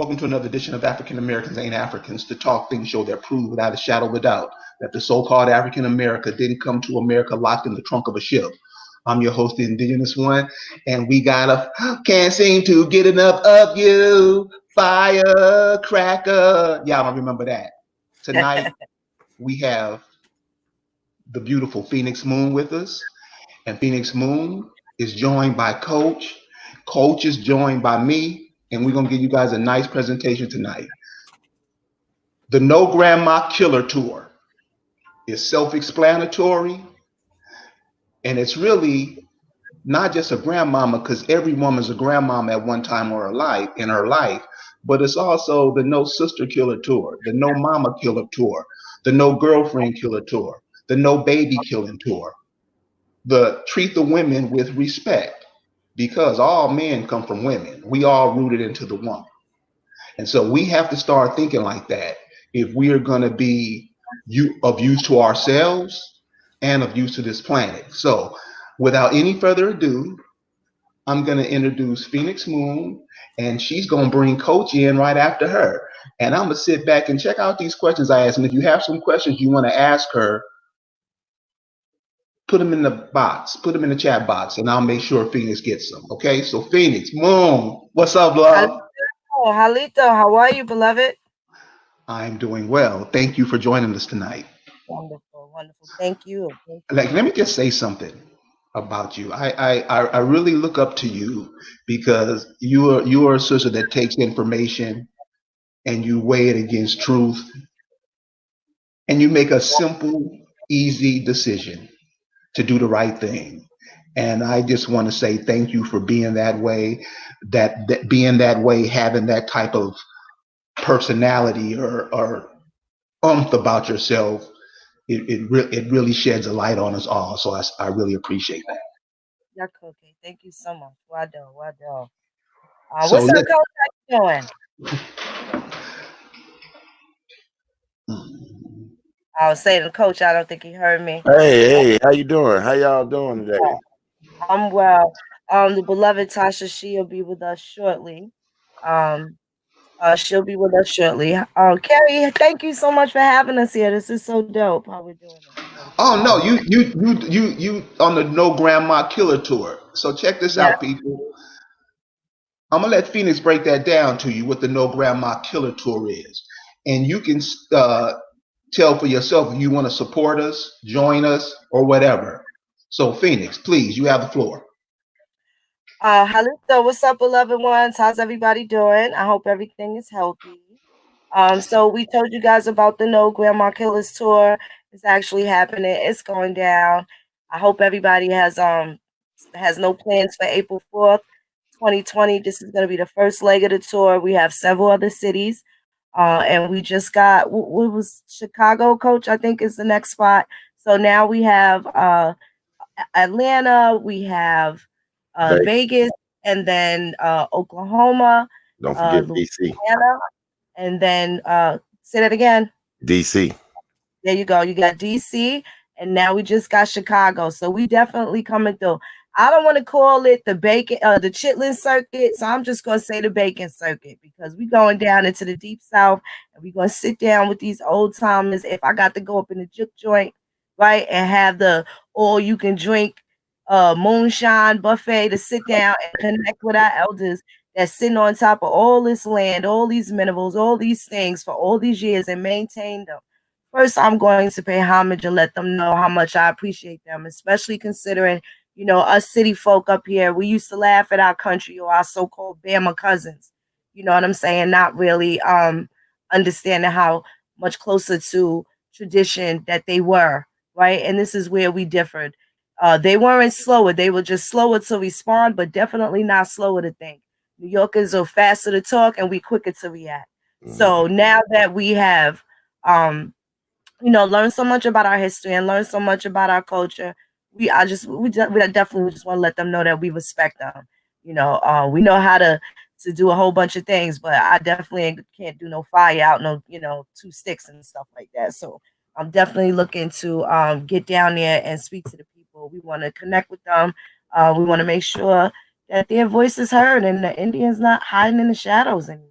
Welcome to another edition of African Americans Ain't Africans, the talk thing show that proves without a shadow of a doubt that the so-called African America didn't come to America locked in the trunk of a ship. I'm your host, the Indigenous One, and we got a can't seem to get enough of you, firecracker. Y'all don't remember that. Tonight we have the beautiful Phoenix Moon with us, and Phoenix Moon is joined by Coach. Coach is joined by me, and we're gonna give you guys a nice presentation tonight. The No Grandma Killer Tour is self-explanatory, and it's really not just a grandmama, because every woman's a grandmama at one time or in her life, but it's also the No Sister Killer Tour, the No Mama Killer Tour, the No Girlfriend Killer Tour, the No Baby Killing Tour, the Treat the Women with Respect, because all men come from women. We all rooted into the woman. And so we have to start thinking like that if we are going to be of use to ourselves and of use to this planet. So without any further ado, I'm going to introduce Phoenix Moon, and she's going to bring Coach in right after her. And I'm going to sit back and check out these questions I asked. And if you have some questions you want to ask her, put them in the box, put them in the chat box, and I'll make sure Phoenix gets them. Okay, so Phoenix Moon, what's up, love? Halito, how are you, beloved? I'm doing well. Thank you for joining us tonight. Wonderful, wonderful. Thank you. Like, let me just say something about you. I really look up to you because you are a sister that takes information and you weigh it against truth, and you make a simple, easy decision to do the right thing. And I just want to say thank you for being that way, that being that way, having that type of personality or umph about yourself. It really sheds a light on us all. So I really appreciate that. You're cooking. Thank you so much. Wado. So What's up, let Coach? How you doing? I was saying to Coach, I don't think he heard me. Hey, how you doing? How y'all doing today? I'm well. The beloved Tasha, she'll be with us shortly. She'll be with us shortly. Carrie, thank you so much for having us here. This is so dope. How we're doing this. Oh no, you on the No Grandma Killer Tour. So check this out, people. I'm gonna let Phoenix break that down to you what the No Grandma Killer Tour is, and you can tell for yourself if you want to support us, join us, or whatever. So Phoenix, please, you have the floor. Hello, what's up, beloved ones? How's everybody doing? I hope everything is healthy. So we told you guys about the No Grandma Killers tour. It's actually happening. It's going down. I hope everybody has no plans for April 4th, 2020. This is going to be the first leg of the tour. We have several other cities. And we just got what was Chicago, Coach, I think is the next spot. So now we have Atlanta, we have Vegas, and then Oklahoma, Don't forget DC. Louisiana, and then say that again. DC. There you go. You got DC, and now we just got Chicago. So we definitely coming through. I don't want to call it the the Chitlin Circuit, so I'm just gonna say the Bacon Circuit because we going down into the Deep South, and we're gonna sit down with these old timers. If I got to go up in the juke joint, right, and have the all you can drink moonshine buffet to sit down and connect with our elders that's sitting on top of all this land, all these minerals, all these things for all these years and maintain them. First, I'm going to pay homage and let them know how much I appreciate them, especially considering, us city folk up here, we used to laugh at our country or our so-called Bama cousins. You know what I'm saying? Not really understanding how much closer to tradition that they were, right? And this is where we differed. They weren't slower. They were just slower to respond, but definitely not slower to think. New Yorkers are faster to talk and we quicker to react. Mm-hmm. So now that we have learn so much about our history and learn so much about our culture. We definitely just want to let them know that we respect them. We know how to do a whole bunch of things, but I definitely can't do no fire out, no, two sticks and stuff like that. So I'm definitely looking to get down there and speak to the people. We want to connect with them. We want to make sure that their voice is heard and the Indians not hiding in the shadows anymore.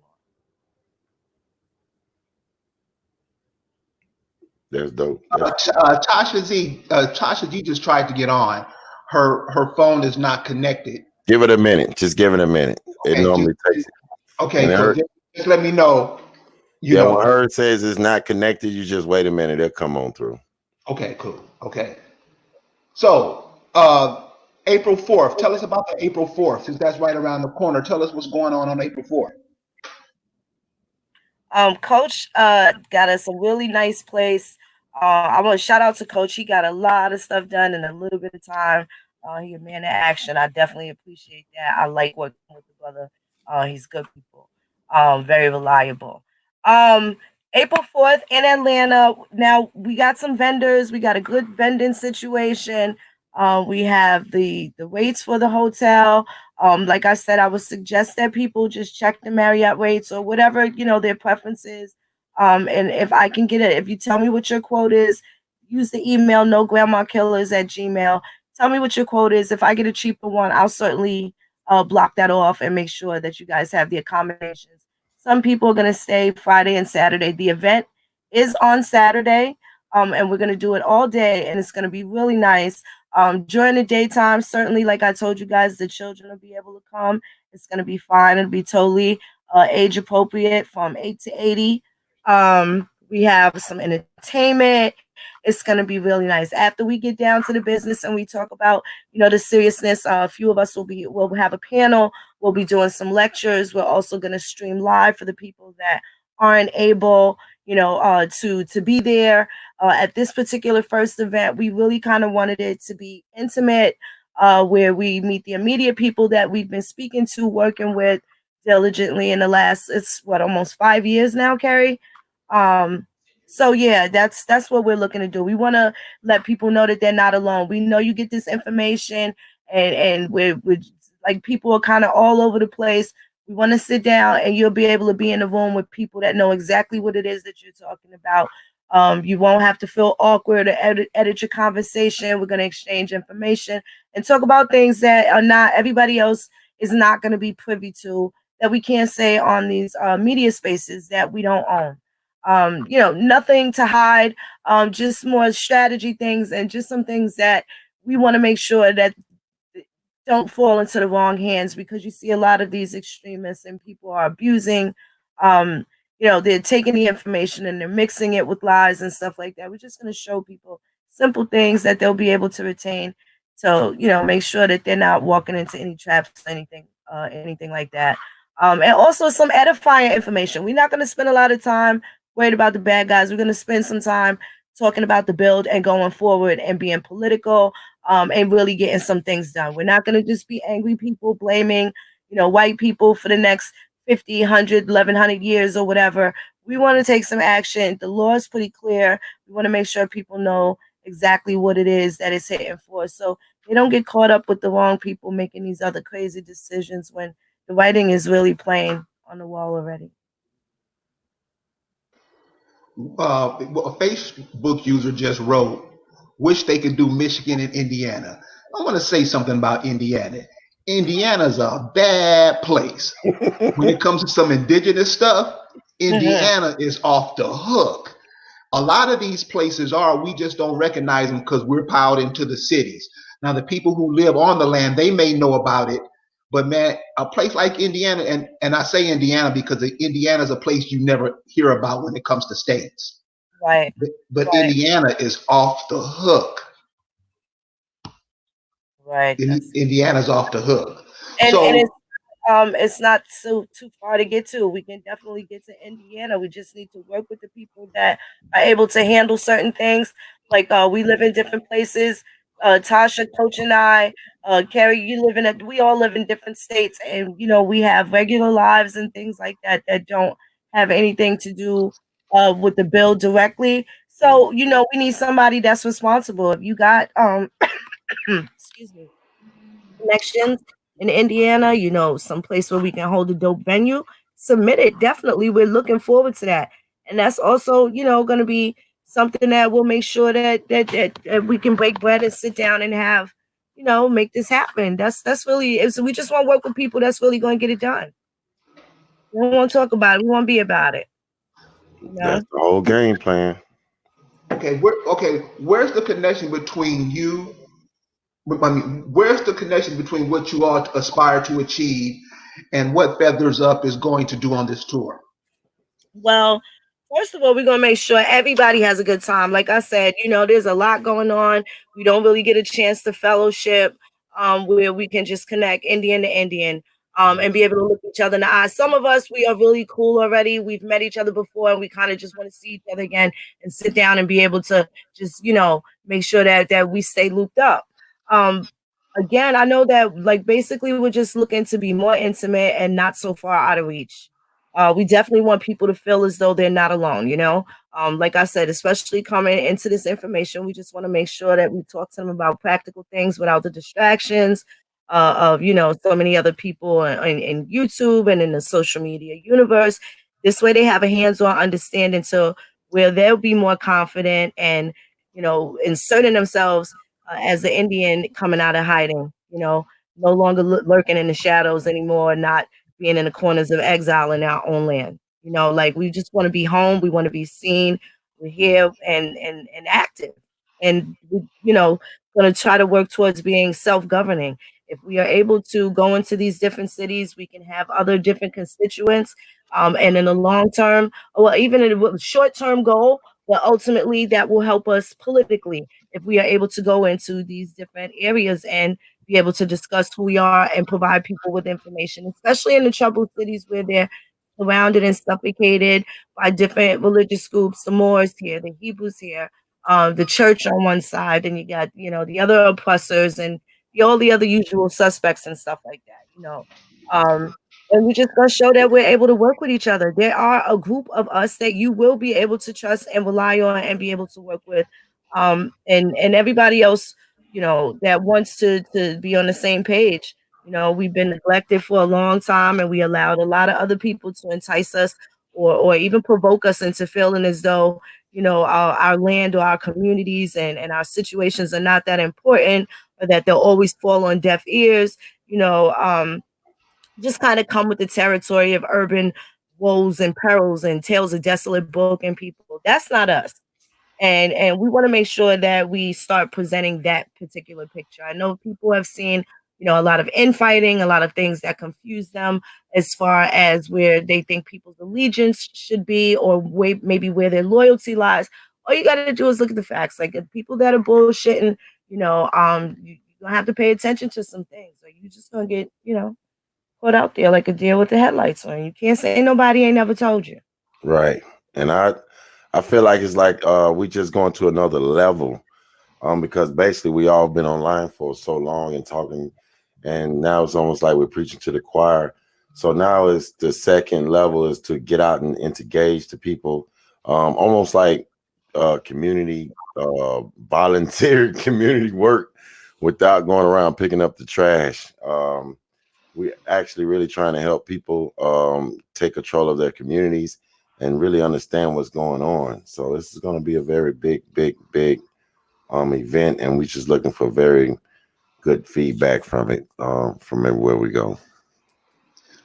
That's dope. Tasha G just tried to get on. Her phone is not connected. Give it a minute. Just give it a minute. It Okay, normally takes it. Okay, And so just let me know. When her says it's not connected, you just wait a minute. It'll come on through. Okay, cool. Okay. So, April 4th. Tell us about the April 4th, since that's right around the corner. Tell us what's going on April 4th. Coach got us a really nice place. I want to shout out to Coach. He got a lot of stuff done in a little bit of time. He a man of action. I definitely appreciate that. I like working with the brother. He's good people. Very reliable. April 4th in Atlanta. Now we got some vendors. We got a good vending situation. We have the rates for the hotel. Like I said, I would suggest that people just check the Marriott rates or whatever, their preferences. And if I can get it, if you tell me what your quote is, use the email nograndmakillers@gmail. Tell me what your quote is. If I get a cheaper one, I'll certainly block that off and make sure that you guys have the accommodations. Some people are going to stay Friday and Saturday. The event is on Saturday, and we're going to do it all day, and it's going to be really nice. During the daytime, certainly, like I told you guys, the children will be able to come. It's going to be fine. It'll be totally age appropriate from 8 to 80. We have some entertainment. It's going to be really nice. After we get down to the business and we talk about, the seriousness, a few of us will have a panel. We'll be doing some lectures. We're also going to stream live for the people that aren't able, to be there. At this particular first event, we really kind of wanted it to be intimate, where we meet the immediate people that we've been speaking to, working with diligently in the last, almost 5 years now, Carrie. So yeah, that's what we're looking to do. We want to let people know that they're not alone. We know you get this information, and we're like, people are kind of all over the place. We want to sit down and you'll be able to be in the room with people that know exactly what it is that you're talking about. You won't have to feel awkward or edit your conversation. We're going to exchange information and talk about things that are not, everybody else is not going to be privy to, that we can't say on these media spaces that we don't own. Nothing to hide, just more strategy things and just some things that we want to make sure that don't fall into the wrong hands, because you see a lot of these extremists and people are abusing, they're taking the information and they're mixing it with lies and stuff like that. We're just going to show people simple things that they'll be able to retain. So, make sure that they're not walking into any traps, anything like that. And also some edifying information. We're not going to spend a lot of time worried about the bad guys. We're going to spend some time talking about the build and going forward and being political, and really getting some things done. We're not going to just be angry people blaming, white people for the next 50, 100, 1100 years or whatever. We want to take some action. The law is pretty clear. We want to make sure people know exactly what it is that it's hitting for, so they don't get caught up with the wrong people making these other crazy decisions when the writing is really plain on the wall already. A Facebook user just wrote, wish they could do Michigan and Indiana. I want to say something about Indiana. Indiana's a bad place. When it comes to some indigenous stuff, Indiana is off the hook. A lot of these places we just don't recognize them because we're piled into the cities. Now, the people who live on the land, they may know about it, but man, a place like Indiana, and I say Indiana because Indiana is a place you never hear about when it comes to states. Right. But right. Indiana is off the hook. Right. Indiana's off the hook. And it's not too far to get to. We can definitely get to Indiana. We just need to work with the people that are able to handle certain things. Like we live in different places. Tasha, Coach, and I, Carrie, we all live in different states, and we have regular lives and things like that that don't have anything to do with the bill directly. So we need somebody that's responsible. If you got excuse me, connections in Indiana, some place where we can hold a dope venue, submit it. Definitely, we're looking forward to that, and that's also going to be something that we'll make sure that we can break bread and sit down and have, make this happen. That's really, so we just want to work with people that's really going to get it done. We don't want to talk about it. We want to be about it. That's the whole game plan. Where's the connection between you? I mean, where's the connection between what you all aspire to achieve and what Feathers Up is going to do on this tour? Well, first of all, we're gonna make sure everybody has a good time. Like I said, there's a lot going on. We don't really get a chance to fellowship, where we can just connect Indian to Indian, and be able to look each other in the eyes. Some of us, we are really cool already. We've met each other before, and we kind of just want to see each other again and sit down and be able to just, make sure that we stay looped up. Um, Again, I know that, like, basically we're just looking to be more intimate and not so far out of reach. We definitely want people to feel as though they're not alone. Like I said, especially coming into this information, we just want to make sure that we talk to them about practical things without the distractions of, so many other people in YouTube and in the social media universe. This way they have a hands-on understanding to where they'll be more confident and, inserting themselves as the Indian coming out of hiding, no longer lurking in the shadows anymore, not being in the corners of exile in our own land. Like, we just want to be home. We want to be seen. We're here and active. And we, going to try to work towards being self-governing. If we are able to go into these different cities, we can have other different constituents. And in the long term, or even in a short-term goal, but ultimately that will help us politically if we are able to go into these different areas and be able to discuss who we are and provide people with information, especially in the troubled cities where they're surrounded and suffocated by different religious groups. The Moors here, the Hebrews here, the church on one side, and you got, the other oppressors and all the other usual suspects and stuff like that. And we just gonna show that we're able to work with each other. There are a group of us that you will be able to trust and rely on and be able to work with. And everybody else, that wants to be on the same page. We've been neglected for a long time, and we allowed a lot of other people to entice us or even provoke us into feeling as though, our land or our communities and our situations are not that important, or that they'll always fall on deaf ears. Just kind of come with the territory of urban woes and perils and tales of desolate broken people. That's not us. And we want to make sure that we start presenting that particular picture. I know people have seen, a lot of infighting, a lot of things that confuse them as far as where they think people's allegiance should be, or maybe where their loyalty lies. All you got to do is look at the facts. Like, the people that are bullshitting, you're gonna have to pay attention to some things. Like, you just gonna get, put out there like a deer with the headlights on. You can't say nobody ain't never told you. Right. And I feel like it's like we just going to another level, because basically we all been online for so long and talking, and now it's almost like we're preaching to the choir. So now it's the second level is to get out and engage the people, almost like community volunteer community work without going around picking up the trash. We actually really trying to help people take control of their communities and really understand what's going on. So this is going to be a very big event, and we're just looking for very good feedback from it, from everywhere we go.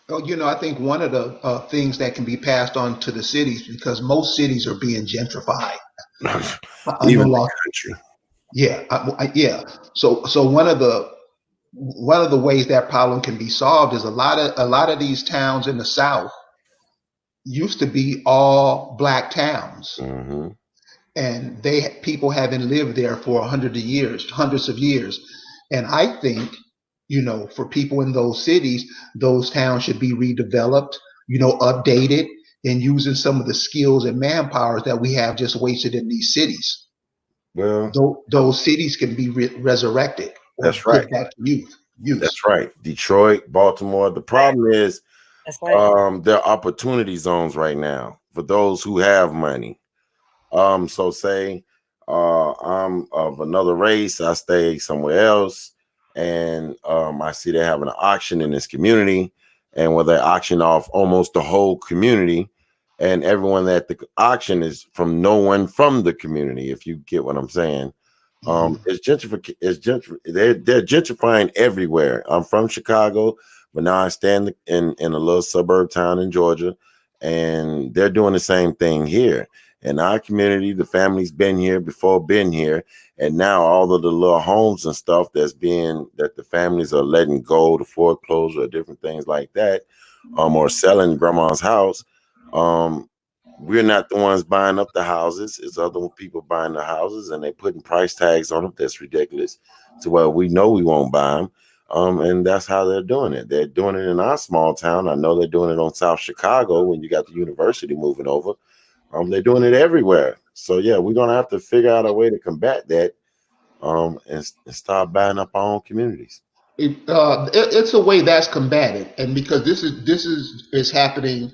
Well, I think one of the things that can be passed on to the cities, because most cities are being gentrified. Even the country. Yeah, yeah. So one of the ways that problem can be solved is a lot of these towns in the South used to be all Black towns, Mm-hmm. and people haven't lived there for hundreds of years. And I think, for people in those cities, those towns should be redeveloped, updated, and using some of the skills and manpower that we have just wasted in these cities. Well, those cities can be resurrected. That's right. Back to youth. That's right. Detroit, Baltimore. The problem is, That's right. there are opportunity zones right now for those who have money. So say I'm of another race, I stay somewhere else, and I see they're having an auction in this community, and where they auction off almost the whole community, and everyone at the auction is from no one from the community, if you get what I'm saying. It's they're gentrifying everywhere. I'm from Chicago, but now I stand in a little suburb town in Georgia, and they're doing the same thing here. in our community. The family's been here before, been here, and now all of the little homes and stuff that the families are letting go to foreclosure or different things like that, or selling grandma's house. We're not the ones buying up the houses. It's other people buying the houses, and they putting price tags on them. That's ridiculous. To where we know we won't buy them. And that's how they're doing it. They're doing it in our small town. I know they're doing it on South Chicago when you got the university moving over. They're doing it everywhere. So yeah, we're gonna have to figure out a way to combat that, and start buying up our own communities. It's a way that's combated, and because this is happening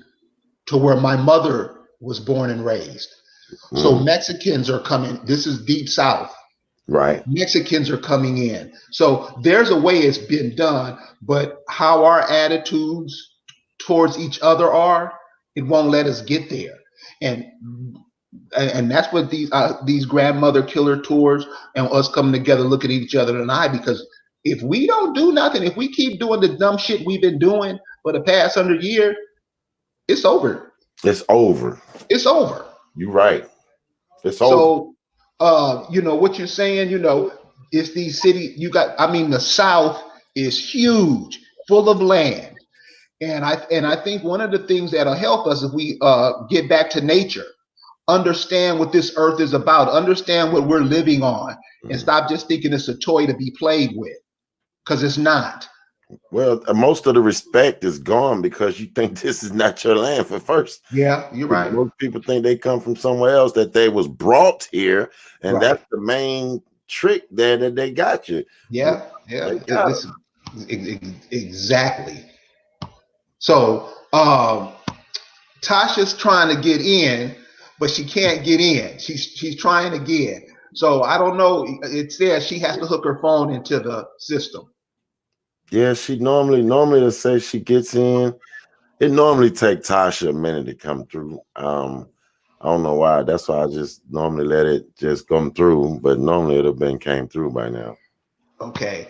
to where my mother was born and raised. So Mexicans are coming. This is deep South. Right. Mexicans are coming in. So there's a way it's been done, but how our attitudes towards each other are, it won't let us get there. And that's what these grandmother killer tours and us coming together, look at each other in the eye, because if we don't do nothing, if we keep doing the dumb shit we've been doing for the past 100 years, it's over. It's over. It's over. You're right. It's over. So what you're saying, it's these cities the South is huge, full of land. And I think one of the things that'll help us if we get back to nature, understand what this earth is about, understand what we're living on, and stop just thinking it's a toy to be played with, because it's not. Well, most of the respect is gone because you think this is not your land for first. Yeah, you're right. Most people think they come from somewhere else, that they was brought here, and right. That's the main trick there that they got you. Yeah. Exactly. So Tasha's trying to get in, but she can't get in. She's trying again. So I don't know. It says she has to hook her phone into the system. Yeah, she normally to say she gets in. It normally take Tasha a minute to come through. I don't know why. That's why I just normally let it just come through. But normally it have came through by now. Okay.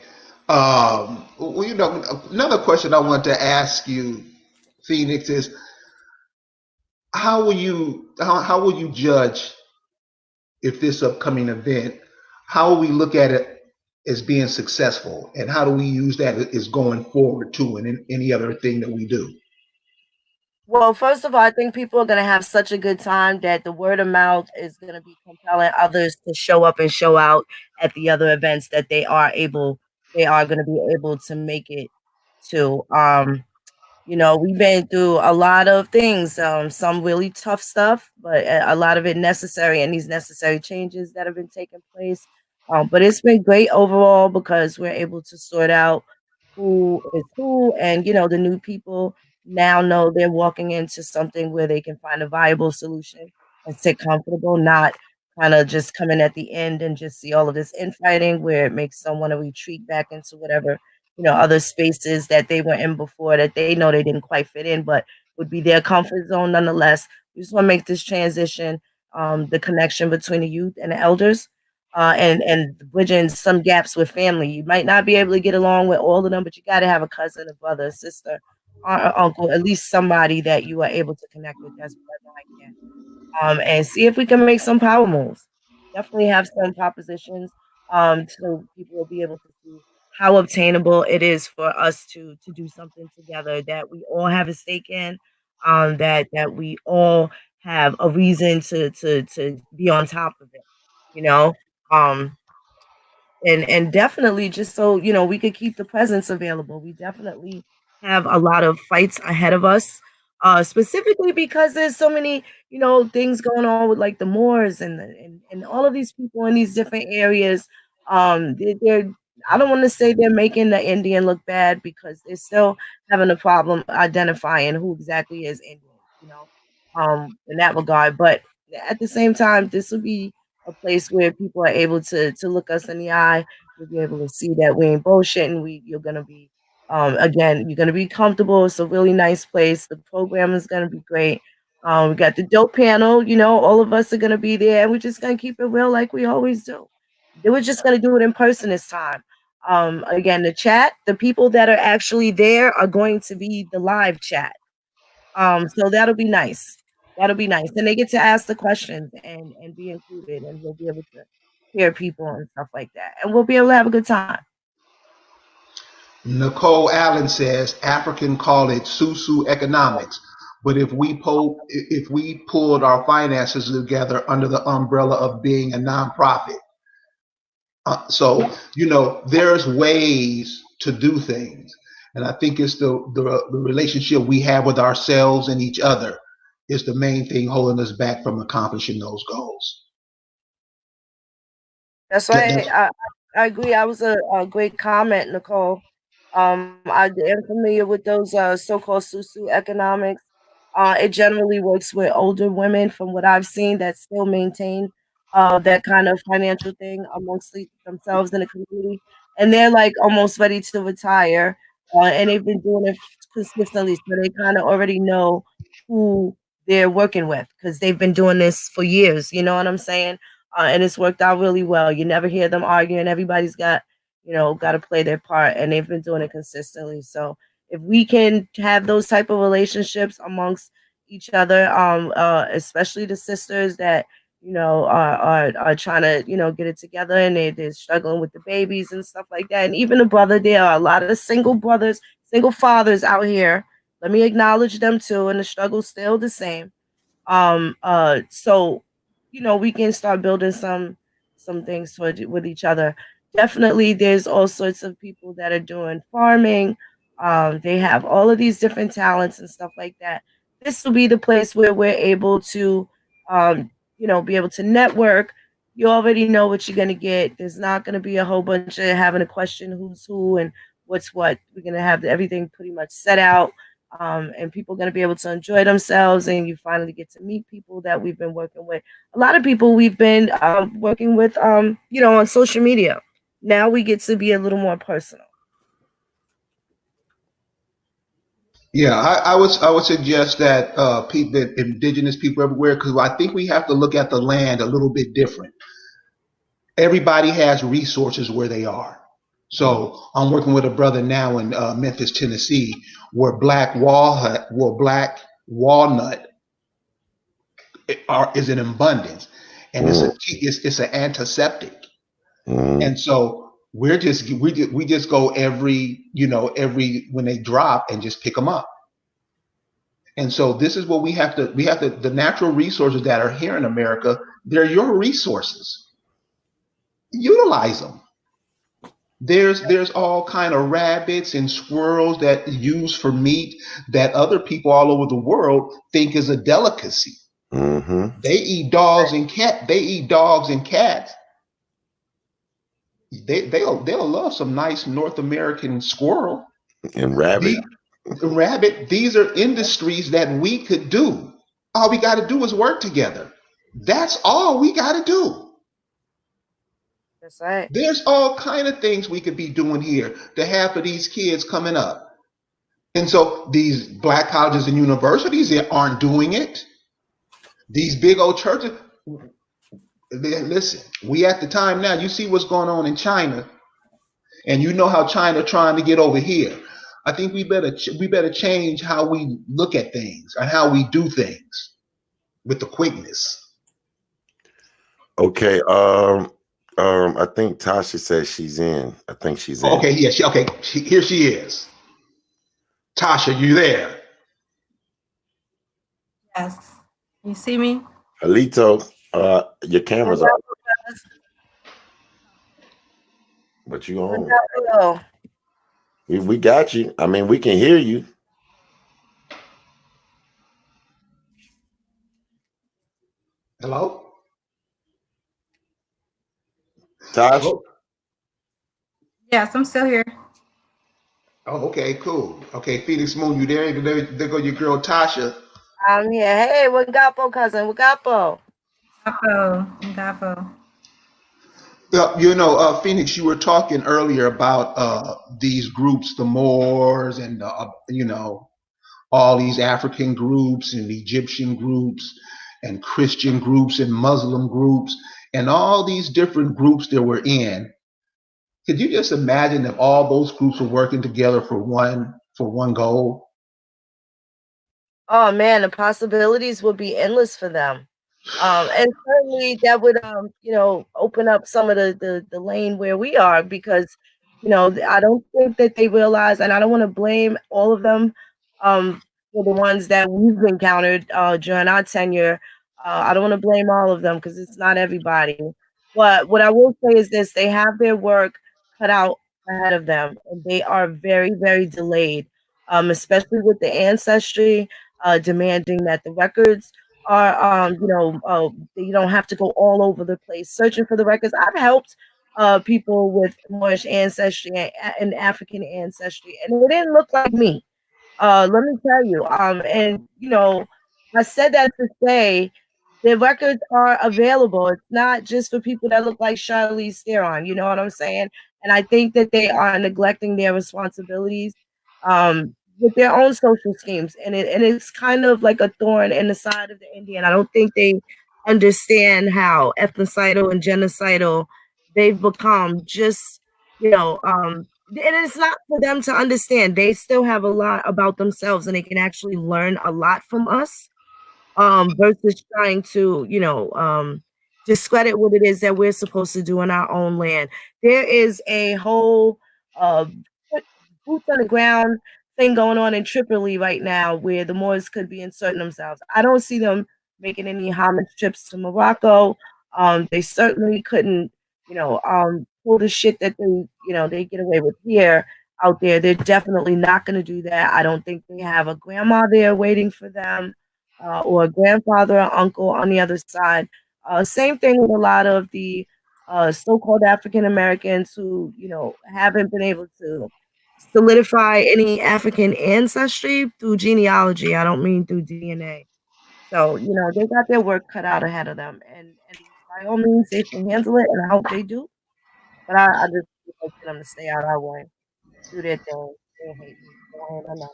Another question I want to ask you, Phoenix, is how will you judge if this upcoming event? How will we look at it as being successful, and how do we use that as going forward too, and in any other thing that we do? Well, first of all, I think people are going to have such a good time that the word of mouth is going to be compelling others to show up and show out at the other events that they are going to be able to make it to. We've been through a lot of things, some really tough stuff, but a lot of it necessary, and these necessary changes that have been taking place. But it's been great overall because we're able to sort out who is who, and the new people now know they're walking into something where they can find a viable solution and sit comfortable, not kind of just come in at the end and just see all of this infighting where it makes them want to retreat back into whatever other spaces that they were in before that they know they didn't quite fit in, but would be their comfort zone nonetheless. We just want to make this transition, the connection between the youth and the elders, and bridging some gaps with family. You might not be able to get along with all of them, but you got to have a cousin, a brother, a sister, or uncle, at least somebody that you are able to connect with. That's what I can. And see if we can make some power moves. Definitely have some propositions, so people will be able to see how obtainable it is for us to do something together that we all have a stake in, that we all have a reason to be on top of it, and definitely just so we could keep the presence available. We definitely have a lot of fights ahead of us, specifically because there's so many things going on with like the Moors and all of these people in these different areas. They're I don't want to say they're making the Indian look bad, because they're still having a problem identifying who exactly is Indian, in that regard. But at the same time, this will be a place where people are able to look us in the eye. You'll be able to see that we ain't bullshitting. You're gonna be again, you're gonna be comfortable. It's a really nice place. The program is gonna be great. We got the dope panel, all of us are gonna be there, and we're just gonna keep it real like we always do. We're just gonna do it in person this time. Again, the people that are actually there are going to be the live chat. So that'll be nice. That'll be nice. And they get to ask the questions and be included, and we'll be able to hear people and stuff like that. And we'll be able to have a good time. Nicole Allen says African call it susu economics, but if we pulled our finances together under the umbrella of being a nonprofit, so there's ways to do things, and I think it's the relationship we have with ourselves and each other is the main thing holding us back from accomplishing those goals. That's right. I agree. That was a great comment, Nicole. I am familiar with those so-called susu economics. It generally works with older women, from what I've seen, that still maintain that kind of financial thing amongst themselves in the community, and they're like almost ready to retire, and they've been doing it consistently, so they kind of already know who they're working with because they've been doing this for years. You know what I'm saying? And it's worked out really well. You never hear them arguing. Everybody's got to play their part, and they've been doing it consistently. So if we can have those type of relationships amongst each other, especially the sisters that are trying to get it together, and they're struggling with the babies and stuff like that, and even the brother, there are a lot of single brothers, single fathers out here. Let me acknowledge them too, and the struggle's still the same. So we can start building some things with each other. Definitely, there's all sorts of people that are doing farming. They have all of these different talents and stuff like that. This will be the place where we're able to, be able to network. You already know what you're gonna get. There's not gonna be a whole bunch of having a question who's who and what's what. We're gonna have everything pretty much set out. And people are going to be able to enjoy themselves, and you finally get to meet people that we've been working with. A lot of people we've been working with, on social media. Now we get to be a little more personal. Yeah, I would suggest that that indigenous people everywhere, because I think we have to look at the land a little bit different. Everybody has resources where they are. So I'm working with a brother now in Memphis, Tennessee, where black walnut is in abundance, and it's an antiseptic. And so we just go every when they drop and just pick them up. And so this is what we have to the natural resources that are here in America, they're your resources. Utilize them. There's all kind of rabbits and squirrels that use for meat that other people all over the world think is a delicacy. Mm-hmm. They eat dogs and cats. They'll love some nice North American squirrel and rabbit. These are industries that we could do. All we got to do is work together. That's all we got to do. That's right. There's all kind of things we could be doing here to have for these kids coming up. And so these black colleges and universities, they aren't doing it. These big old churches, listen, we at the time now, you see what's going on in China, and you know how China trying to get over here. I think we better change how we look at things and how we do things with the quickness. Okay. I think Tasha says she's in. I think she's in. Okay, yeah, here she is. Tasha, you there? Yes. You see me? Alito, your camera's off. But you on. We got you. I mean, we can hear you. Hello? Tasha? Oh. Yes, I'm still here. Oh, okay, cool. Okay, Phoenix Moon, you there? There go your girl Tasha. I'm here. Hey, Wagapo, cousin. Wagapo. Gapo. Phoenix, you were talking earlier about these groups, the Moors and, all these African groups and Egyptian groups and Christian groups and Muslim groups and all these different groups that we're in. Could you just imagine if all those groups were working together for one goal? Oh man, the possibilities would be endless for them. And certainly that would open up some of the lane where we are, because I don't think that they realize, and I don't want to blame all of them for the ones that we've encountered during our tenure. I don't want to blame all of them because it's not everybody. But what I will say is this: they have their work cut out ahead of them, and they are very, very delayed, especially with the ancestry demanding that the records are you don't have to go all over the place searching for the records. I've helped people with Moorish ancestry and African ancestry, and it didn't look like me. Let me tell you. And I said that to say the records are available. It's not just for people that look like Charlize Theron. You know what I'm saying? And I think that they are neglecting their responsibilities with their own social schemes, and it's kind of like a thorn in the side of the Indian. I don't think they understand how ethnocidal and genocidal they've become. Just and it's not for them to understand. They still have a lot about themselves, and they can actually learn a lot from us, versus trying to, discredit what it is that we're supposed to do in our own land. There is a whole uh, boots on the ground thing going on in Tripoli right now where the Moors could be inserting themselves. I don't see them making any homage trips to Morocco. They certainly couldn't, pull the shit that they get away with here out there. They're definitely not going to do that. I don't think they have a grandma there waiting for them, or a grandfather or uncle on the other side. Same thing with a lot of the so-called African Americans who, haven't been able to solidify any African ancestry through genealogy. I don't mean through DNA. So, they got their work cut out ahead of them. And by all means, they should handle it, and I hope they do. But I just would like for them to stay out our way, do their thing. They don't hate me. They don't hate enough.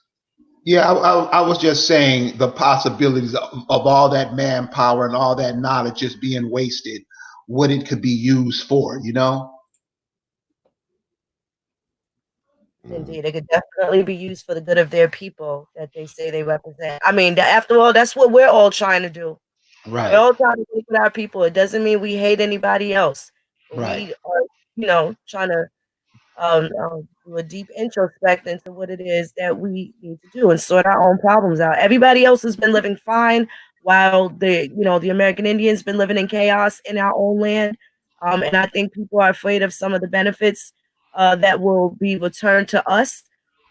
Yeah, I was just saying the possibilities of all that manpower and all that knowledge just being wasted, what it could be used for, you know? Indeed, it could definitely be used for the good of their people that they say they represent. I mean, after all, that's what we're all trying to do. We're Right, all trying to work with our people. It doesn't mean we hate anybody else, but right. we are, trying to do a deep introspect into what it is that we need to do and sort our own problems out. Everybody else has been living fine while the American Indians been living in chaos in our own land. And I think people are afraid of some of the benefits that will be returned to us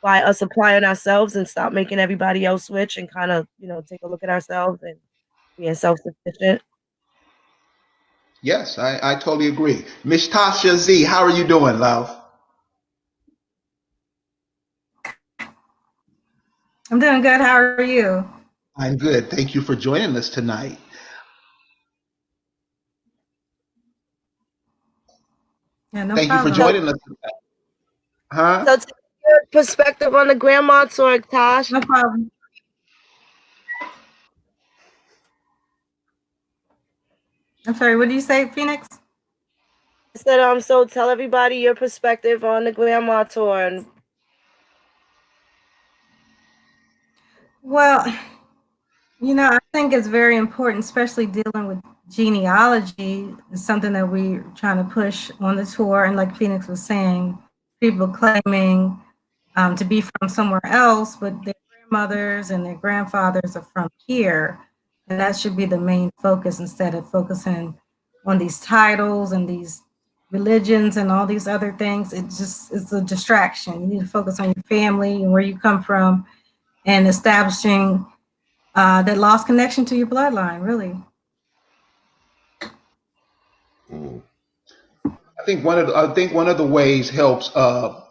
by us applying ourselves and stop making everybody else rich and kind of, take a look at ourselves and being self-sufficient. Yes, I totally agree. Miss Tasha Z, how are you doing, love? I'm doing good. How are you? I'm good. Thank you for joining us tonight. Yeah, no Thank you for problem. joining us tonight. Huh? So take your perspective on the grandma talk, Tosh. No problem. I'm sorry, what did you say, Phoenix? I said, so tell everybody your perspective on the grandma tour. And Well, I think it's very important, especially dealing with genealogy. It's something that we're trying to push on the tour. And like Phoenix was saying, people claiming to be from somewhere else, but their grandmothers and their grandfathers are from here. And that should be the main focus instead of focusing on these titles and these religions and all these other things. It's a distraction. You need to focus on your family and where you come from and establishing that lost connection to your bloodline, really. Mm. I think one of the ways helps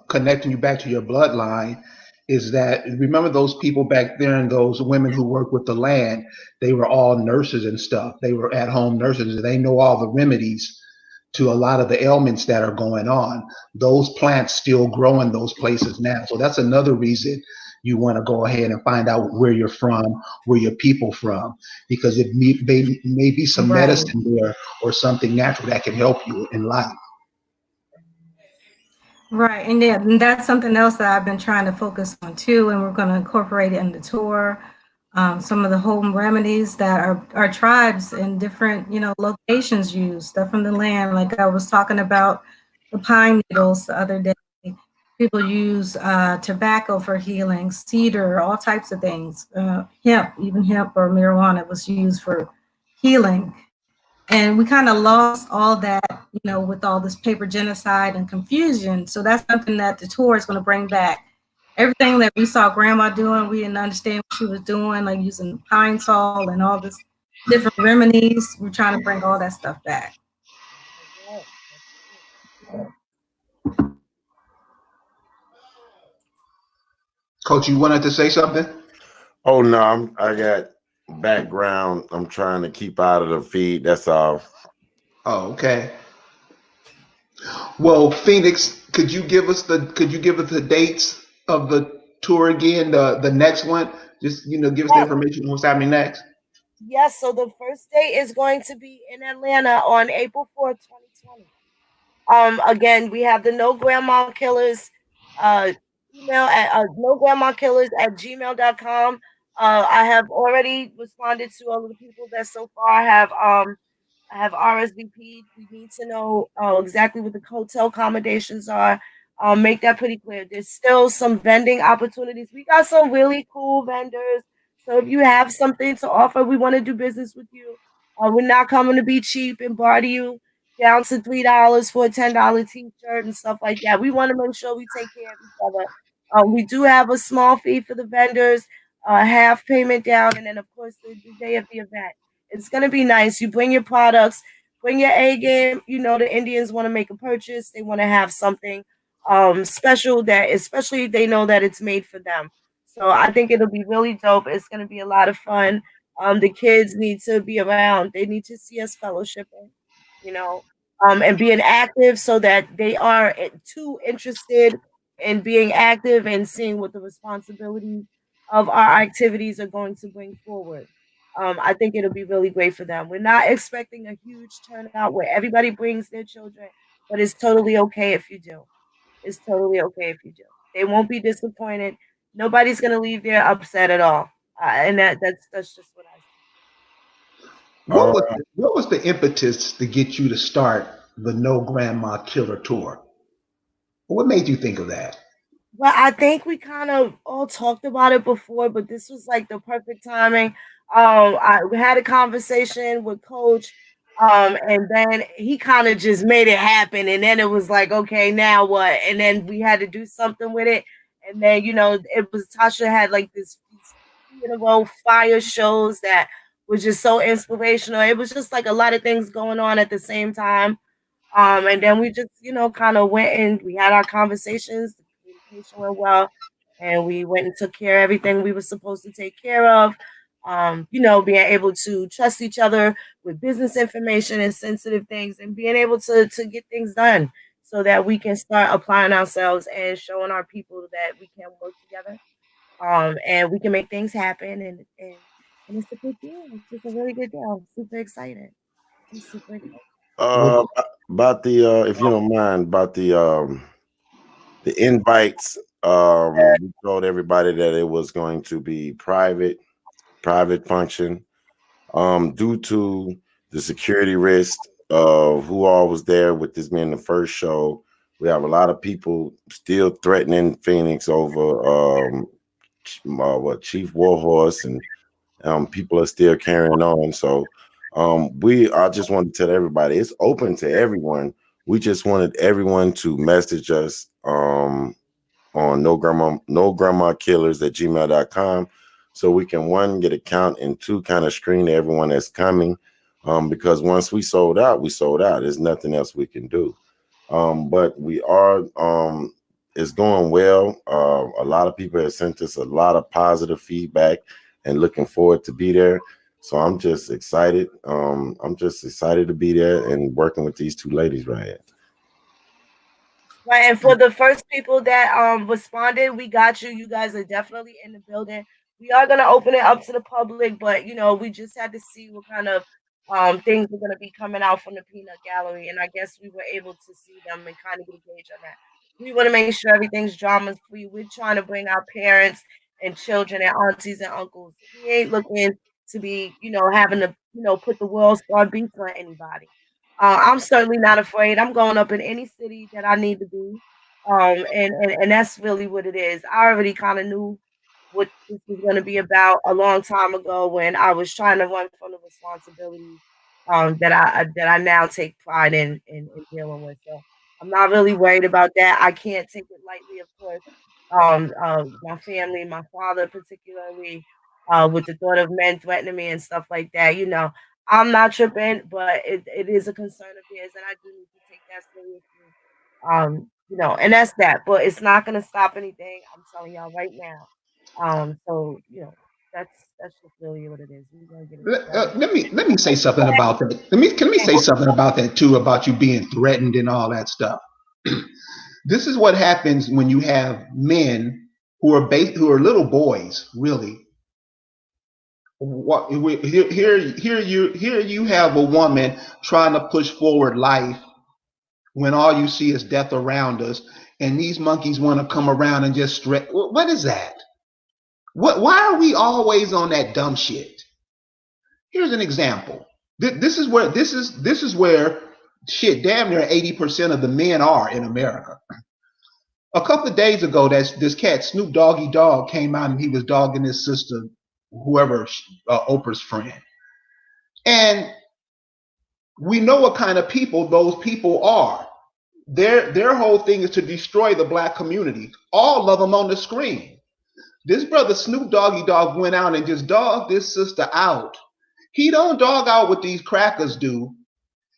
connecting you back to your bloodline is that remember those people back there and those women who work with the land, they were all nurses and stuff. They were at home nurses and they know all the remedies to a lot of the ailments that are going on. Those plants still grow in those places now. So that's another reason you want to go ahead and find out where you're from, where your people from, because it may be some Right. medicine there or something natural that can help you in life. Right. And yeah, and that's something else that I've been trying to focus on too. And we're going to incorporate it in the tour. some of the home remedies that our tribes in different, locations use, stuff from the land. Like I was talking about the pine needles the other day. People use tobacco for healing, cedar, all types of things. Hemp, even hemp or marijuana was used for healing. And we kind of lost all that, with all this paper genocide and confusion. So that's something that the tour is going to bring back. Everything that we saw grandma doing, we didn't understand what she was doing, like using pine sol and all this different remedies. We're trying to bring all that stuff back. Coach, you wanted to say something? Oh no, I got background. I'm trying to keep out of the feed. That's all. Oh, okay. Well, Phoenix, could you give us the dates of the tour again? The next one, just give us the Yes, information on what's happening next. yes. So the first day is going to be in Atlanta on April 4th, 2020. Again, we have the No Grandma Killers email at no grandma killers at gmail.com. I have already responded to all of the people that so far have RSVP. We need to know exactly what the hotel accommodations are. Make that pretty clear. There's still some vending opportunities. We got some really cool vendors. So if you have something to offer, we want to do business with you. We're not coming to be cheap and barter you down to $3 for a $10 t-shirt and stuff like that. We want to make sure we take care of each other. We do have a small fee for the vendors, half payment down, and then of course the day of the event. It's gonna be nice. You bring your products, bring your A game. You know the Indians want to make a purchase. They want to have something special that, especially they know that it's made for them. So I think it'll be really dope. It's gonna be a lot of fun. The kids need to be around. They need to see us fellowshipping, you know, and being active so that they are too interested in being active and seeing what the responsibilities of our activities are going to bring forward. I think it'll be really great for them. We're not expecting a huge turnout where everybody brings their children, but it's totally okay if you do. It's totally okay if you do. They won't be disappointed. Nobody's gonna leave there upset at all, and that's just what I see. What was the impetus to get you to start the No Grandma Killer tour? What made you think of that? Well, I think we kind of all talked about it before, but this was like the perfect timing. We had a conversation with Coach, and then he kind of just made it happen, and then it was like, okay, now what? And then we had to do something with it, and then it was Tasha had like these in a row fire shows that was just so inspirational. It was just like a lot of things going on at the same time. And then we just, kind of went and we had our conversations. The communication went well, and we went and took care of everything we were supposed to take care of. Being able to trust each other with business information and sensitive things, and being able to get things done so that we can start applying ourselves and showing our people that we can work together. And we can make things happen, and it's a good deal. It's just a really good deal. I'm super excited. I'm super excited. Uh, about the if you don't mind, about the invites. We told everybody that it was going to be private function. Due to the security risk of who all was there with this being the first show, we have a lot of people still threatening Phoenix over what Chief Warhorse, and people are still carrying on. So I just want to tell everybody it's open to everyone. We just wanted everyone to message us on no grandma killers at gmail.com, so we can, one, get a count, and two, kind of screen everyone that's coming, because once we sold out, there's nothing else we can do. But we are it's going well. A lot of people have sent us a lot of positive feedback and looking forward to be there. So I'm just excited. I'm just excited to be there and working with these two ladies right here. Right, and for the first people that responded, we got you. You guys are definitely in the building. We are gonna open it up to the public, but we just had to see what kind of things are gonna be coming out from the peanut gallery, and I guess we were able to see them and kind of get a gauge on that. We want to make sure everything's drama free. We're trying to bring our parents and children and aunties and uncles. We ain't looking to be, having to, put the world star beats on anybody. I'm certainly not afraid. I'm going up in any city that I need to be. And that's really what it is. I already kind of knew what this was going to be about a long time ago when I was trying to run from the responsibilities that I now take pride in dealing with. So I'm not really worried about that. I can't take it lightly, of course. My family, my father particularly, with the thought of men threatening me and stuff like that. I'm not tripping, but it is a concern of theirs, and I do need to take that seriously. And that's that. But it's not gonna stop anything. I'm telling y'all right now. So that's just really what it is. We're gonna get it together. Let me say something about that. Let me say something about that too, about you being threatened and all that stuff. This is what happens when you have men who are little boys, really. Here you have a woman trying to push forward life when all you see is death around us, and these monkeys want to come around and just stretch. What is that? Why are we always on that dumb shit? Here's an example. This is where shit, damn near 80% of the men are in America. A couple of days ago, this cat Snoop Doggy Dogg came out and he was dogging his sister, whoever, Oprah's friend. And we know what kind of people those people are. Their whole thing is to destroy the black community. All of them on the screen. This brother Snoop Doggy Dogg went out and just dogged this sister out. He don't dog out what these crackers do.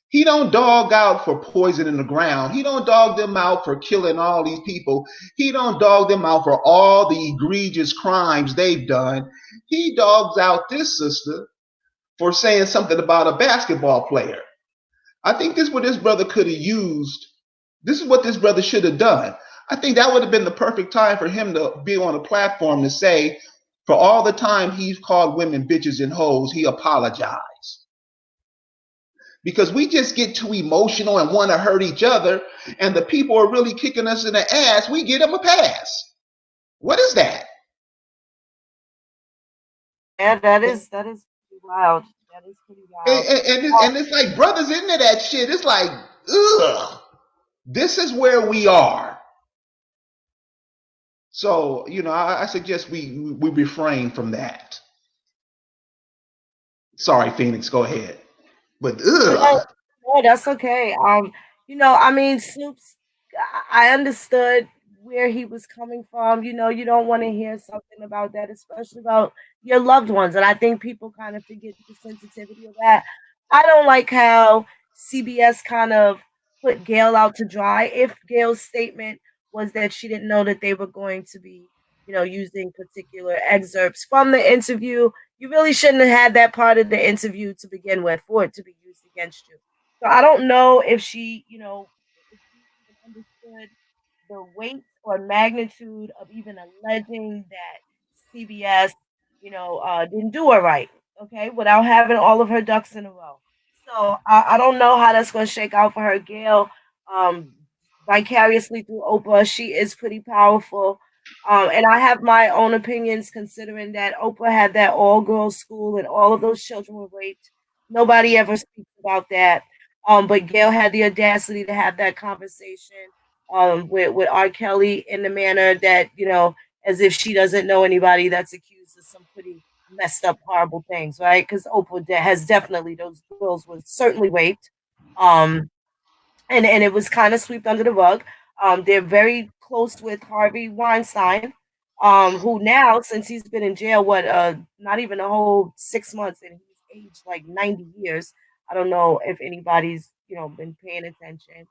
He don't dog out for poisoning the ground. He don't dog them out for killing all these people. He don't dog them out for all the egregious crimes they've done. He dogs out this sister for saying something about a basketball player. I think this is what this brother could have used. This is what this brother should have done. I think that would have been the perfect time for him to be on a platform to say, for all the time he's called women bitches and hoes, he apologized. Because we just get too emotional and want to hurt each other, and the people are really kicking us in the ass, we get them a pass. What is that? Yeah, that is pretty wild. That is pretty wild. And it's like brothers into that shit. It's like, ugh. This is where we are. So, I suggest we refrain from that. Sorry, Phoenix, go ahead. But ugh. No, that's okay. Snoop's. I understood where he was coming from. You don't want to hear something about that, especially about your loved ones. And I think people kind of forget the sensitivity of that. I don't like how CBS kind of put Gail out to dry. If Gail's statement was that she didn't know that they were going to be, using particular excerpts from the interview, you really shouldn't have had that part of the interview to begin with for it to be used against you. So I don't know if she, if she even understood the weight or magnitude of even alleging that CBS, didn't do it right, okay, without having all of her ducks in a row. So I don't know how that's going to shake out for her. Gail, um, vicariously through Oprah, she is pretty powerful. And I have my own opinions considering that Oprah had that all girls school and all of those children were raped. Nobody ever speaks about that. But Gail had the audacity to have that conversation with R. Kelly in the manner that, as if she doesn't know anybody that's accused of some pretty messed up, horrible things, right? Because Oprah has definitely, those girls were certainly raped. And it was kind of swept under the rug. They're very close with Harvey Weinstein, who now, since he's been in jail, not even a whole 6 months, and he's aged like 90 years. I don't know if anybody's, been paying attention.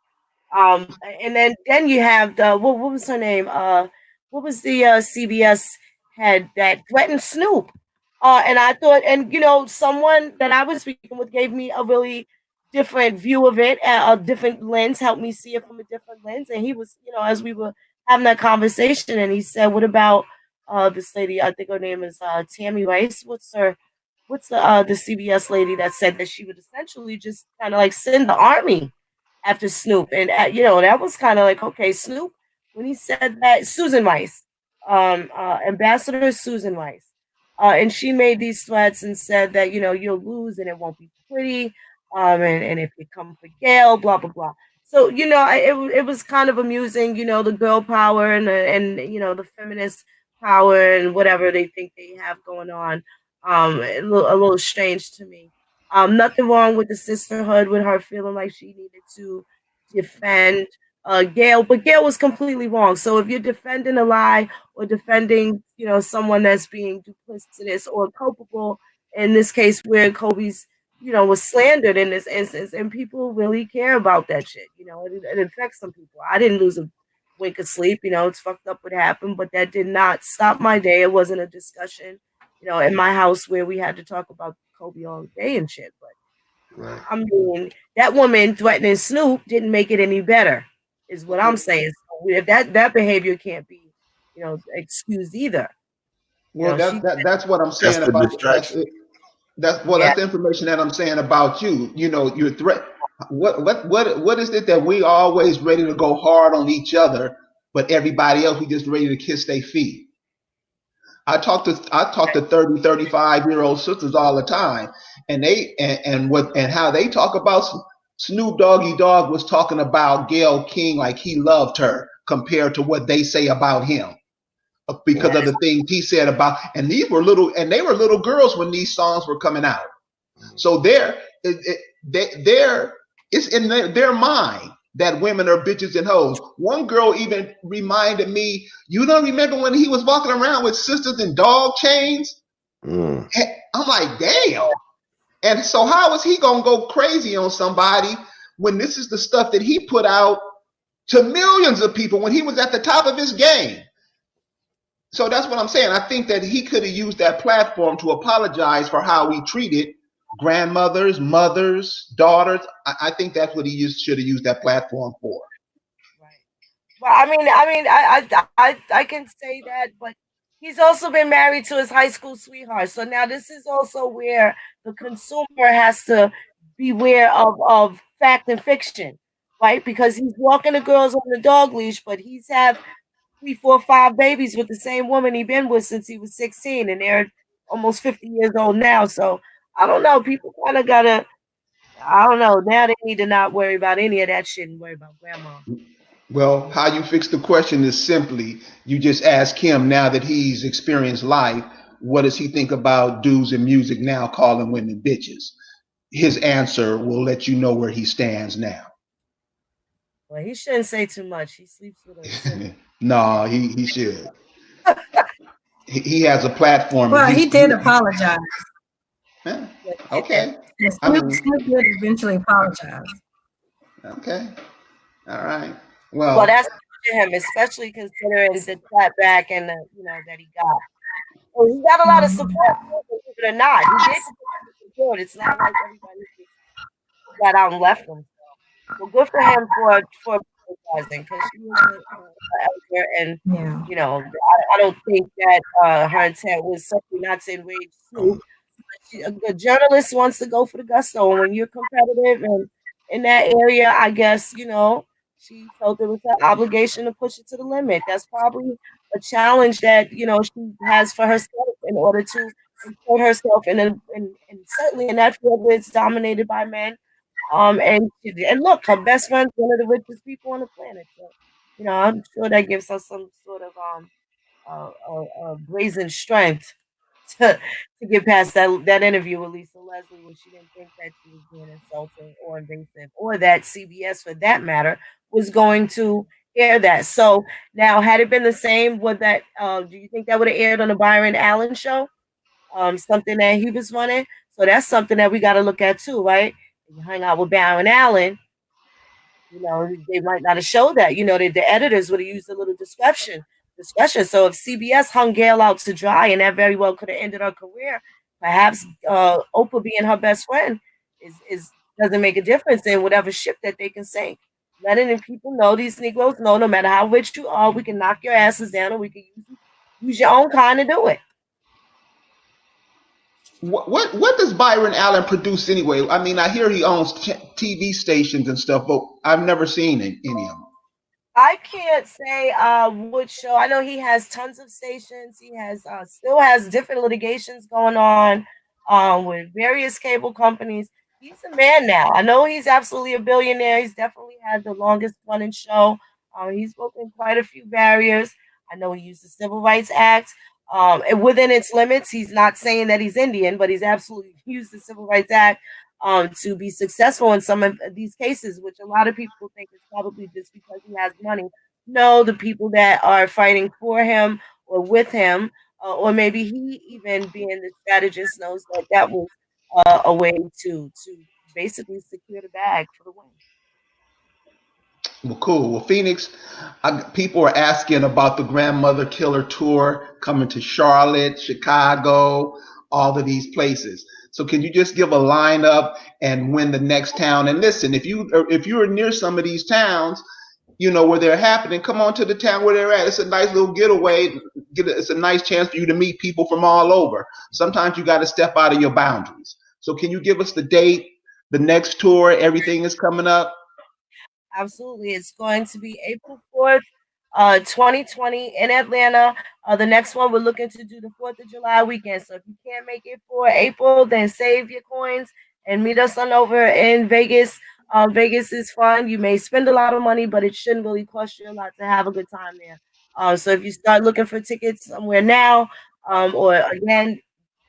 And then you have what was her name? What was the CBS head that threatened Snoop? And I thought, and someone that I was speaking with gave me a really different view of it, a different lens, helped me see it from a different lens. And he was, as we were having that conversation, and he said, "What about this lady? I think her name is Tammy Rice. What's the CBS lady that said that she would essentially just kind of like send the army after Snoop?" And that was kind of like, okay, Snoop, when he said that, Susan Rice, Ambassador Susan Rice. And she made these threats and said that, you'll lose and it won't be pretty. And if you come for Gail, blah, blah, blah. So, it was kind of amusing, the girl power and the feminist power and whatever they think they have going on. A little strange to me. Nothing wrong with the sisterhood, with her feeling like she needed to defend Gail, but Gail was completely wrong. So if you're defending a lie or defending, someone that's being duplicitous or culpable, in this case where Kobe's, was slandered in this instance, and people really care about that shit. It affects some people. I didn't lose a wink of sleep. It's fucked up what happened, but that did not stop my day. It wasn't a discussion, in my house where we had to talk about Kobe all day and shit. But Right. I mean, that woman threatening Snoop didn't make it any better, is what I'm saying. So if that behavior can't be, excused either. Well, that's what I'm saying the about distraction. that's the information that I'm saying about you. Your threat. What is it that we are always ready to go hard on each other, but everybody else we just ready to kiss their feet? I talk to 30, 35-year-old sisters all the time, and how they talk about Snoop Doggy Dogg was talking about Gayle King like he loved her compared to what they say about him, because of the things he said about, and they were little girls when these songs were coming out. So it's in their mind that women are bitches and hoes. One girl even reminded me, you don't remember when he was walking around with sisters in dog chains? I'm like, damn. And so how is he gonna go crazy on somebody when this is the stuff that he put out to millions of people when he was at the top of his game? So that's what I'm saying. I think that he could have used that platform to apologize for how he treated grandmothers, mothers, daughters. I think that's what he should have used that platform for. Right. Well, I can say that, but he's also been married to his high school sweetheart. So now this is also where the consumer has to beware of fact and fiction, right? Because he's walking the girls on the dog leash, but he's had 3, 4, 5 babies with the same woman he's been with since he was 16, and they're almost 50 years old now. So I don't know. People kind of gotta, I don't know. Now they need to not worry about any of that shit and worry about grandma. Well, how you fix the question is simply, you just ask him, now that he's experienced life, what does he think about dudes in music now calling women bitches? His answer will let you know where he stands now. Well, he shouldn't say too much. He sleeps with us. No, he should. He has a platform. Well, he did apologize. Yeah. Okay. Yes, Snoop did eventually apologize. Okay. All right. Well, that's to him, especially considering the clapback and that he got. So he got a lot of support, believe it or not. He did support. It's not like everybody got out and left him. Well, good for him for apologizing, because she was an elder, and I don't think that her intent was certainly not to enrage Snoop. A journalist wants to go for the gusto, and when you're competitive and in that area, I guess she felt there was an obligation to push it to the limit. That's probably a challenge that she has for herself in order to support herself, and certainly in that field where it's dominated by men. And look, her best friend's one of the richest people on the planet. So, I'm sure that gives her some sort of brazen strength to get past that interview with Lisa Leslie, when she didn't think that she was being insulting or invasive, or that CBS, for that matter, was going to air that. So now, had it been the same, would that? Do you think that would have aired on the Byron Allen show? Something that he was running. So that's something that we got to look at too, right? You hang out with Byron Allen, they might not have showed that. The editors would have used a little discussion. So if CBS hung Gail out to dry, and that very well could have ended her career, perhaps Oprah being her best friend is doesn't make a difference in whatever ship that they can sink. Letting people know, these Negroes know, no matter how rich you are, we can knock your asses down, and we can use your own kind to do it. What does Byron Allen produce anyway? I mean, I hear he owns TV stations and stuff, but I've never seen any of them. I can't say which show. I know he has tons of stations. He has still has different litigations going on with various cable companies. He's a man now. I know he's absolutely a billionaire. He's definitely had the longest running show. He's broken quite a few barriers. I know he used the Civil Rights Act and within its limits. He's not saying that he's Indian, but he's absolutely used the Civil Rights Act to be successful in some of these cases, which a lot of people think is probably just because he has money. No, the people that are fighting for him or with him, or maybe he even being the strategist knows that that was a way to basically secure the bag for the win. Well, cool. Well, Phoenix, people are asking about the Grandmother Killer Tour coming to Charlotte, Chicago, all of these places. So can you just give a lineup and when the next town? And listen, if you are near some of these towns, you know where they're happening, come on to the town where they're at. It's a nice little getaway. It's a nice chance for you to meet people from all over. Sometimes you got to step out of your boundaries. So can you give us the date, the next tour, everything is coming up? Absolutely. It's going to be April 4th, 2020 in Atlanta. The next one we're looking to do the 4th of July weekend. So if you can't make it for April, then save your coins and meet us on over in Vegas. Vegas is fun. You may spend a lot of money, but it shouldn't really cost you a lot to have a good time there. So if you start looking for tickets somewhere now, or again,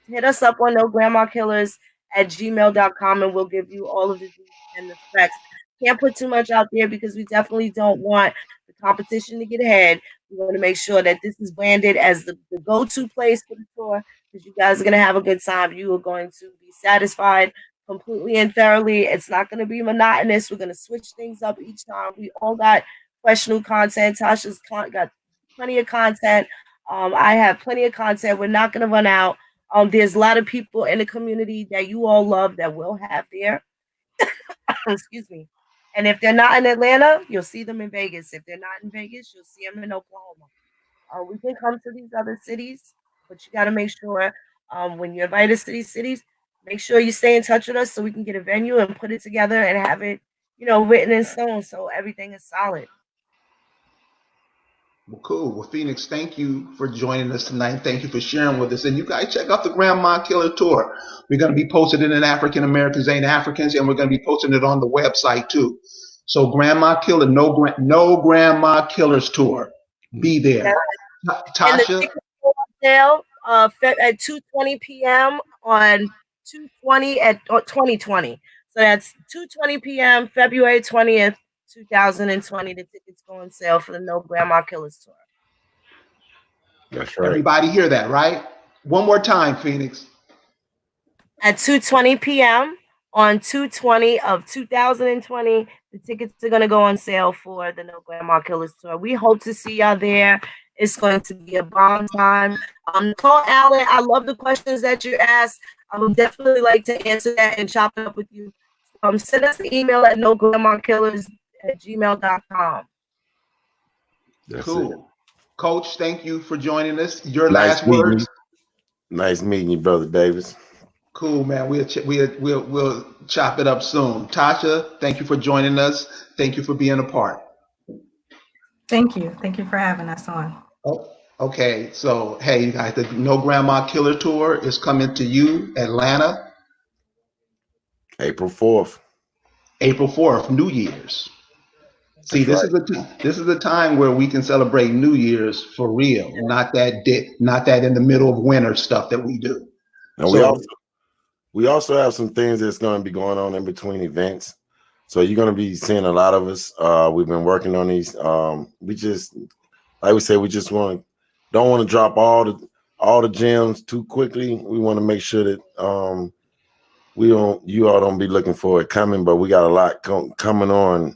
hit us up on nograndmakillers@gmail.com and we'll give you all of the details and the specs. Can't put too much out there because we definitely don't want the competition to get ahead. We want to make sure that this is branded as the go-to place for the tour because you guys are going to have a good time. You are going to be satisfied completely and thoroughly. It's not going to be monotonous. We're going to switch things up each time. We all got fresh new content. Tasha's got plenty of content. I have plenty of content. We're not going to run out. There's a lot of people in the community that you all love that we'll have there. Excuse me. And if they're not in Atlanta, you'll see them in Vegas. If they're not in Vegas, you'll see them in Oklahoma. We can come to these other cities, but you got to make sure when you invite us to these cities, make sure you stay in touch with us so we can get a venue and put it together and have it, written in stone so everything is solid. Well, cool. Well, Phoenix, thank you for joining us tonight. Thank you for sharing with us. And you guys check out the Grandma Killer Tour. We're going to be posting it in African Americans Ain't Africans, and we're going to be posting it on the website too. So Grandma Killer, no Grandma Killers Tour. Be there. Yeah. Tasha. And the sale at 2:20 p.m. on 2/20 at 2020. So that's 2:20 p.m. February 20th. 2020, the tickets go on sale for the No Grandma Killers Tour. That's right. Everybody hear that, right? One more time, Phoenix. At 2:20 p.m. on 2/20 of 2020, the tickets are going to go on sale for the No Grandma Killers Tour. We hope to see y'all there. It's going to be a bomb time. Nicole Allen, I love the questions that you asked. I would definitely like to answer that and chop it up with you. Send us an email at nograndmakillers@gmail.com. Cool. It. Coach, thank you for joining us. Your last words. Nice meeting you, Brother Davis. Cool, man. We'll chop it up soon. Tasha, thank you for joining us. Thank you for being a part. Thank you. Thank you for having us on. Oh, okay. So, hey, you guys, the No Grandma Killer Tour is coming to you, Atlanta. April 4th. April 4th, New Year's. See, this is the time where we can celebrate New Year's for real, not that in the middle of winter stuff that we do. And we also have some things that's going to be going on in between events. So you're going to be seeing a lot of us. We've been working on these. We just, like we say, we just don't want to drop all the gems too quickly. We want to make sure that you all don't be looking for it coming, but we got a lot coming on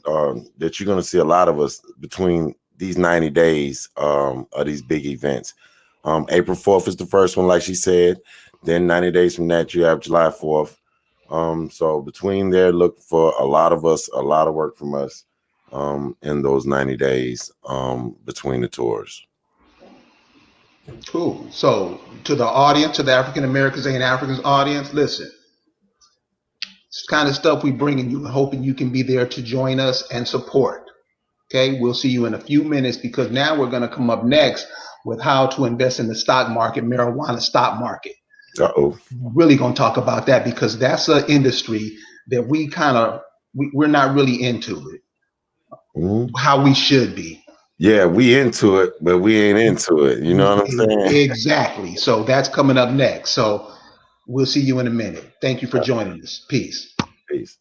that you're going to see a lot of us between these 90 days of these big events. April 4th is the first one, like she said. Then 90 days from that, you have July 4th. So between there, look for a lot of us, a lot of work from us in those 90 days between the tours. Cool. So to the audience, to the African Americans and Africans audience, listen. It's the kind of stuff we bringing you, hoping you can be there to join us and support. Okay, we'll see you in a few minutes, because now we're going to come up next with how to invest in the stock market, marijuana stock market. Uh-oh. Really going to talk about that, because that's an industry that we're not really into it, how we should be. Yeah, we into it, but we ain't into it. You know what I'm saying? Exactly. So that's coming up next. So we'll see you in a minute. Thank you for joining us. Peace. Peace.